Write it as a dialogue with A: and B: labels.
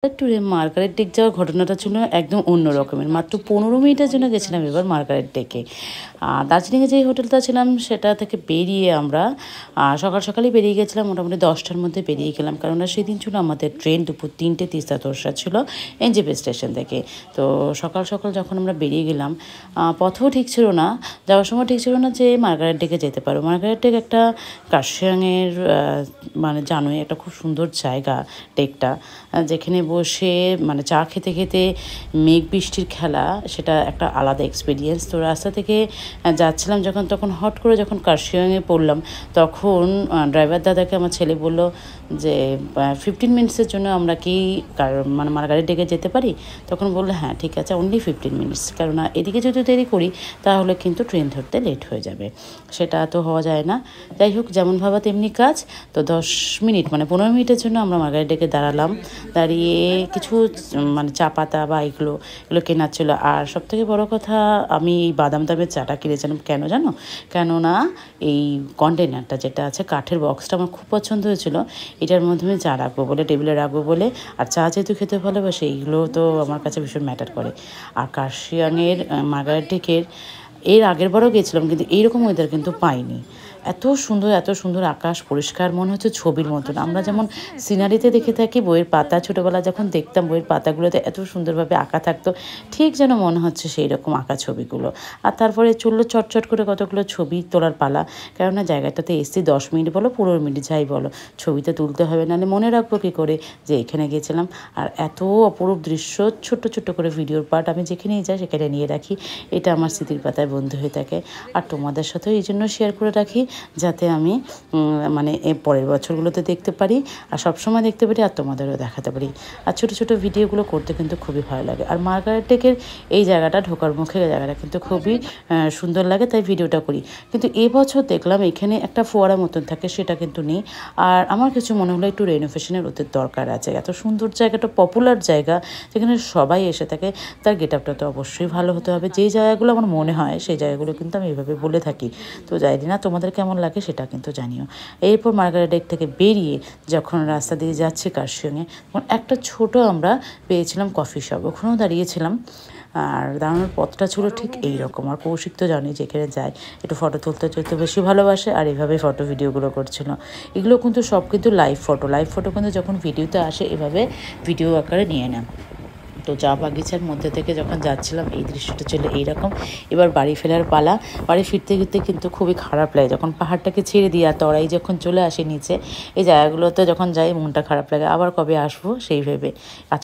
A: ট্যুরে Margaret take যাওয়ার ঘটনাটা ছিল একদম অন্য রকমের। মাত্র 15 মিনিটের জন্য গেছিলাম এবার মার্গারেট টেকে। দার্জিলিংয়ে যে হোটেলটা ছিলাম সেটা থেকে বেরিয়ে আমরা সকাল সকালই বেরিয়ে গেছিলাম, মোটামুটি 10টার মধ্যে বেরিয়ে গেলাম, কেননা সেদিন ছিল আমাদের ট্রেন দুপুর 3টে তিস্তা তোরসা ছিল এনজেপি স্টেশন থেকে। তো সকাল সকাল যখন আমরা বেরিয়ে গেলাম, পথও ঠিক ছিল না, যাওয়ার সময় ঠিক ছিল না যে মার্গারেট টেকে যেতে পারো। মার্গারেট টেক একটা কার্শিয়াংয়ের মানে জানোই একটা খুব সুন্দর জায়গা টেকটা, যেখানে বসে মানে চা খেতে খেতে মেঘ বৃষ্টির খেলা, সেটা একটা আলাদা এক্সপিরিয়েন্স। তো রাস্তা থেকে যাচ্ছিলাম যখন, তখন হট করে যখন কার্শিয়াংয়ে পড়লাম, তখন ড্রাইভার দাদাকে আমার ছেলে বলল যে 15 মিনিটসের জন্য আমরা কি মানে মার্গারেট টেকে যেতে পারি? তখন বললো হ্যাঁ ঠিক আছে, অনলি 15 মিনিটস, কেননা এদিকে যদি দেরি করি তাহলে কিন্তু ট্রেন ধরতে লেট হয়ে যাবে, সেটা তো হওয়া যায় না। যাই হোক, যেমন ভাবা তেমনি কাজ। তো 10 মিনিট মানে 15 মিনিটের জন্য আমরা মার্গারেট টেকে দাঁড়ালাম। দাঁড়িয়ে কিছু মানে চা পাতা বা এগুলো কেনার ছিল। আর সবথেকে বড় কথা, আমি এই বাদাম দামের চাটা কিনেছিলাম। কেন জানো? কেননা এই কন্টেনারটা যেটা আছে, কাঠের বক্সটা আমার খুব পছন্দ হয়েছিল। এটার মাধ্যমে চা রাখবো বলে, টেবিলে রাখবো বলে। আর চা যেহেতু খেতে ভালোবাসে, এইগুলো তো আমার কাছে ভীষণ ম্যাটার করে। আর কার্শিয়াংয়ের মার্গারেট টেকের এর আগের বারও গেছিলাম, কিন্তু এইরকম ওয়েদার কিন্তু পাইনি। এত সুন্দর আকাশ, পরিষ্কার, মনে হচ্ছে ছবির মতন। আমরা যেমন সিনারিতে দেখে থাকি, বইয়ের পাতা ছোটোবেলা যখন দেখতাম, বইয়ের পাতাগুলোতে এত সুন্দরভাবে আঁকা থাকতো, ঠিক যেন মনে হচ্ছে সেই রকম আঁকা ছবিগুলো। আর তারপরে চললো চটচট করে কতগুলো ছবি তোলার পালা, কেননা জায়গাটাতে এসছি 10 মিনিট বলো 15 মিনিট যাই বলো, ছবিতে তুলতে হবে, নাহলে মনে রাখবো কী করে যে এখানে গেছিলাম। আর এত অপরূপ দৃশ্য, ছোট্ট করে ভিডিওর পার্ট আমি যেখানেই যাই সেখানে নিয়ে রাখি। এটা আমার স্মৃতির পাতায় বন্ধু হয়ে থাকে। আর তোমাদের সাথেও এই জন্য শেয়ার করে রাখি, যাতে আমি মানে পরের বছরগুলোতে দেখতে পারি, আর সবসময় দেখতে পারি, আর তোমাদেরও দেখাতে পারি। আর ছোটো ভিডিওগুলো করতে কিন্তু খুবই ভালো লাগে। আর মার্গারেট টেকের এই জায়গাটা, ঢোকার মুখে জায়গাটা কিন্তু খুবই সুন্দর লাগে, তাই ভিডিওটা করি। কিন্তু এবছর দেখলাম এখানে একটা ফোয়ারা মতন থাকে, সেটা কিন্তু নেই। আর আমার কিছু মনে হলো একটু রেনোভেশনের ওদের দরকার আছে। এত সুন্দর জায়গাটা, পপুলার জায়গা, যেখানে সবাই এসে থাকে, তার গেট আপটা তো অবশ্যই ভালো হতে হবে। যেই জায়গাগুলো আমার মনে হয় সেই জায়গাগুলো কিন্তু আমি এভাবে বলে থাকি। তো জানি না তোমাদের কেমন লাগে সেটা কিন্তু জানিও। এরপর মার্গারেট টেক থেকে বেরিয়ে যখন রাস্তা দিয়ে যাচ্ছি কার্শিয়াংয়ে, তখন একটা ছোট আমরা পেয়েছিলাম কফি শপ, ওখানেও দাঁড়িয়েছিলাম। আর দাঁড়ানোর পথটা ছিল ঠিক এই রকম। আর কৌশিক তো জানি যেখানে যায় একটু ফটো তুলতে বেশি ভালোবাসে, আর এইভাবে ফটো ভিডিওগুলো করছিল। এগুলো কিন্তু সব কিন্তু লাইভ ফটো কিন্তু যখন ভিডিওতে আসে এভাবে ভিডিও আকারে নিয়ে নেয়। তো চা বাগিচার মধ্যে থেকে যখন যাচ্ছিলাম, এই দৃশ্যটা ছিল এইরকম। এবার বাড়ি ফেরার পালা। বাড়ি ফিরতে কিন্তু খুবই খারাপ লাগে, যখন পাহাড়টাকে ছেড়ে দিই আর তরাই যখন চলে আসে নিচে, এই জায়গাগুলোতে যখন যাই মনটা খারাপ লাগে, আবার কবে আসবো সেই ভেবে।